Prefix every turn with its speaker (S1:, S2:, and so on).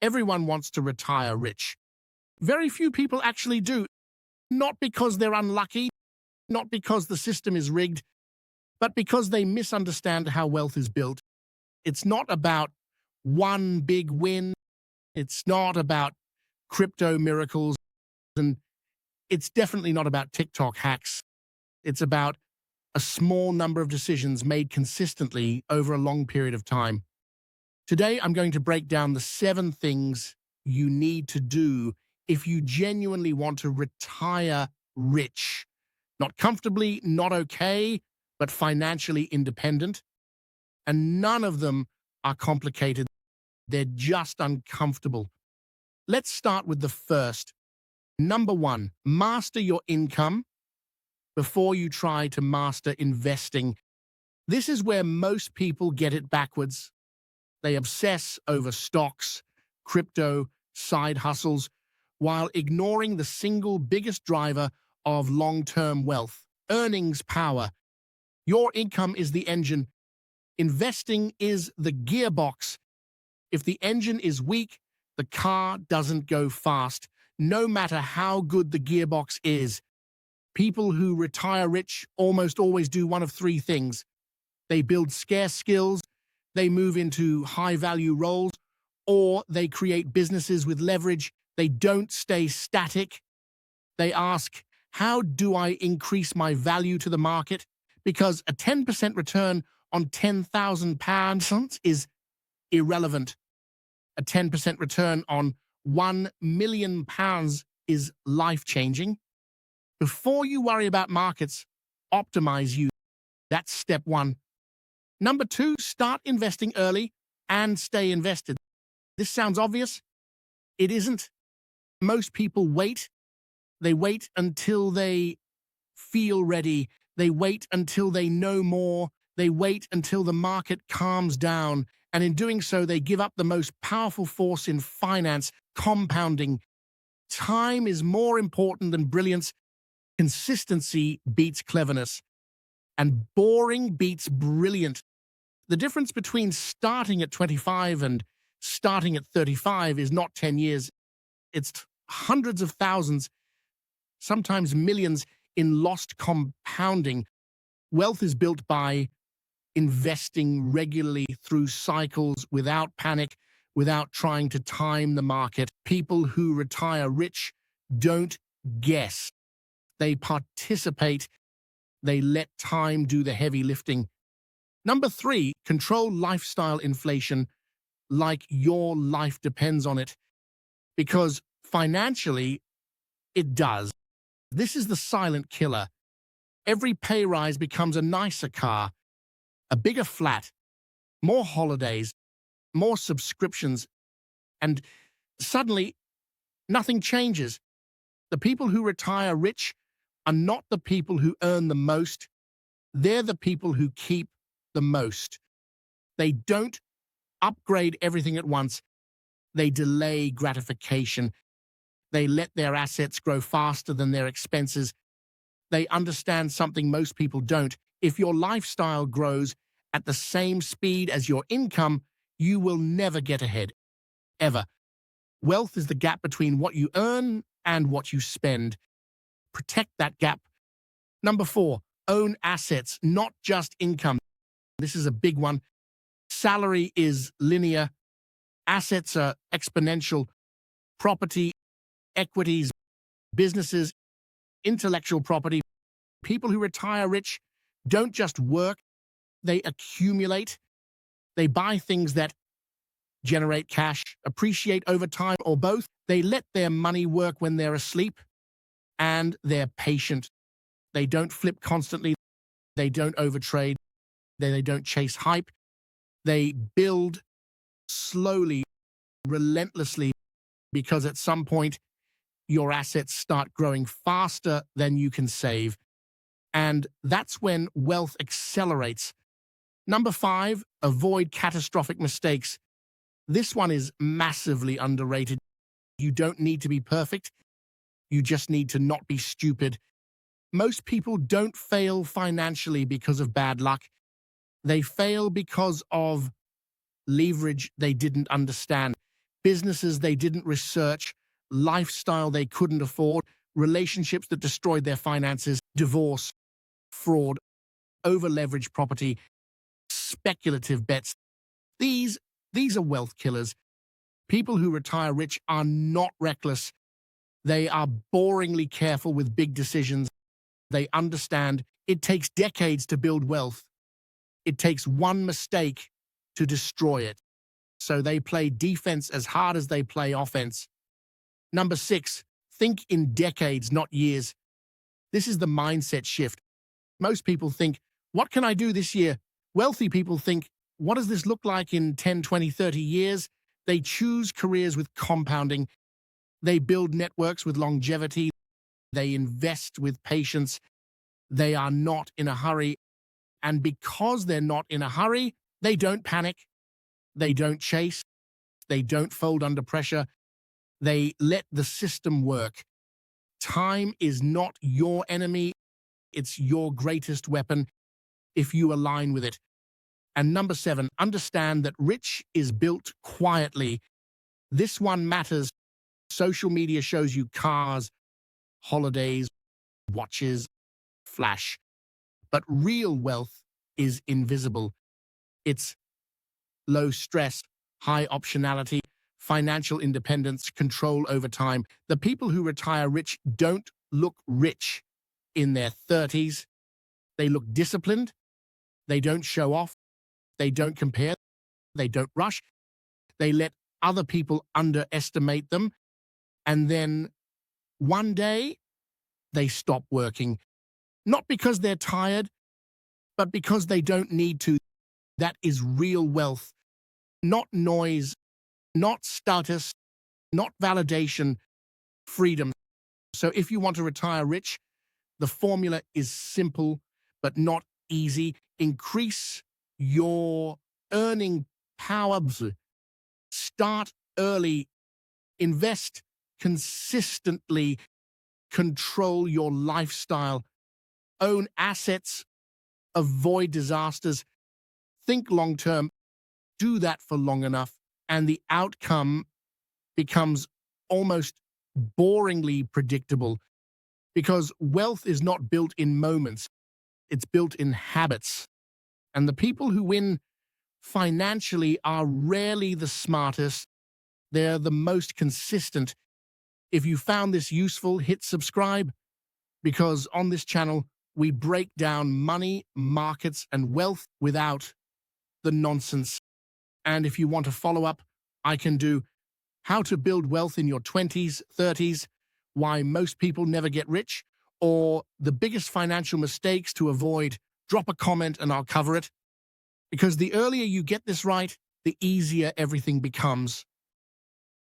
S1: Everyone wants to retire rich. Very few people actually do, not because they're unlucky, not because the system is rigged, but because they misunderstand how wealth is built. It's not about one big win. It's not about crypto miracles. And it's definitely not about TikTok hacks. It's about a small number of decisions made consistently over a long period of time. Today, I'm going to break down the 7 things you need to do if you genuinely want to retire rich. Not comfortably, not okay, but financially independent. And none of them are complicated. They're just uncomfortable. Let's start with the first. Number 1, master your income before you try to master investing. This is where most people get it backwards. They obsess over stocks, crypto, side hustles, while ignoring the single biggest driver of long-term wealth, earnings power. Your income is the engine. Investing is the gearbox. If the engine is weak, the car doesn't go fast, no matter how good the gearbox is. People who retire rich almost always do one of 3 things. They build scarce skills, they move into high-value roles, or they create businesses with leverage. They don't stay static. They ask, how do I increase my value to the market? Because a 10% return on £10,000 is irrelevant. A 10% return on £1 million is life-changing. Before you worry about markets, optimize you. That's step 1. Number 2, start investing early and stay invested. This sounds obvious. It isn't. Most people wait. They wait until they feel ready. They wait until they know more. They wait until the market calms down. And in doing so, they give up the most powerful force in finance, compounding. Time is more important than brilliance. Consistency beats cleverness. And boring beats brilliant. The difference between starting at 25 and starting at 35 is not 10 years. It's hundreds of thousands, sometimes millions, in lost compounding. Wealth is built by investing regularly through cycles without panic, without trying to time the market. People who retire rich don't guess. They participate. They let time do the heavy lifting. Number 3, control lifestyle inflation like your life depends on it. Because financially, it does. This is the silent killer. Every pay rise becomes a nicer car, a bigger flat, more holidays, more subscriptions, and suddenly, nothing changes. The people who retire rich are not the people who earn the most. They're the people who keep the most. They don't upgrade everything at once. They delay gratification. They let their assets grow faster than their expenses. They understand something most people don't. If your lifestyle grows at the same speed as your income, you will never get ahead, ever. Wealth is the gap between what you earn and what you spend. Protect that gap. Number 4, own assets, not just income. This is a big one. Salary is linear. Assets are exponential. Property, equities, businesses, intellectual property. People who retire rich don't just work, they accumulate. They buy things that generate cash, appreciate over time, or both. They let their money work when they're asleep, and they're patient. They don't flip constantly. They don't overtrade. They don't chase hype. They build slowly, relentlessly, because at some point, your assets start growing faster than you can save. And that's when wealth accelerates. Number 5, avoid catastrophic mistakes. This one is massively underrated. You don't need to be perfect. You just need to not be stupid. Most people don't fail financially because of bad luck. They fail because of leverage they didn't understand. businesses they didn't research, lifestyle they couldn't afford, relationships that destroyed their finances, divorce, fraud, over-leveraged property, speculative bets. These, these are wealth killers. People who retire rich are not reckless. They are boringly careful with big decisions. They understand it takes decades to build wealth. It takes one mistake to destroy it. So they play defense as hard as they play offense. Number 6, think in decades, not years. This is the mindset shift. Most people think, what can I do this year? Wealthy people think, what does this look like in 10, 20, 30 years? They choose careers with compounding. They build networks with longevity. They invest with patience. They are not in a hurry. And because they're not in a hurry, they don't panic. They don't chase. They don't fold under pressure. They let the system work. Time is not your enemy. It's your greatest weapon if you align with it. And number 7, understand that rich is built quietly. This one matters. Social media shows you cars, holidays, watches, flash. But real wealth is invisible. It's low stress, high optionality, financial independence, control over time. The people who retire rich don't look rich in their 30s. They look disciplined. They don't show off. They don't compare. They don't rush. They let other people underestimate them. And then one day they stop working. Not because they're tired, but because they don't need to. That is real wealth. Not noise, not status, not validation, freedom. So if you want to retire rich, the formula is simple, but not easy. Increase your earning power. Start early. Invest consistently. Control your lifestyle. Own assets. Avoid disasters. Think long-term. Do that for long enough, and the outcome becomes almost boringly predictable, because wealth is not built in moments. It's built in habits. And the people who win financially are rarely the smartest. They're the most consistent. If you found this useful, hit subscribe, because on this channel, we break down money, markets, and wealth without the nonsense. And if you want to follow up, I can do how to build wealth in your 20s, 30s, why most people never get rich, or the biggest financial mistakes to avoid. Drop a comment and I'll cover it. Because the earlier you get this right, the easier everything becomes.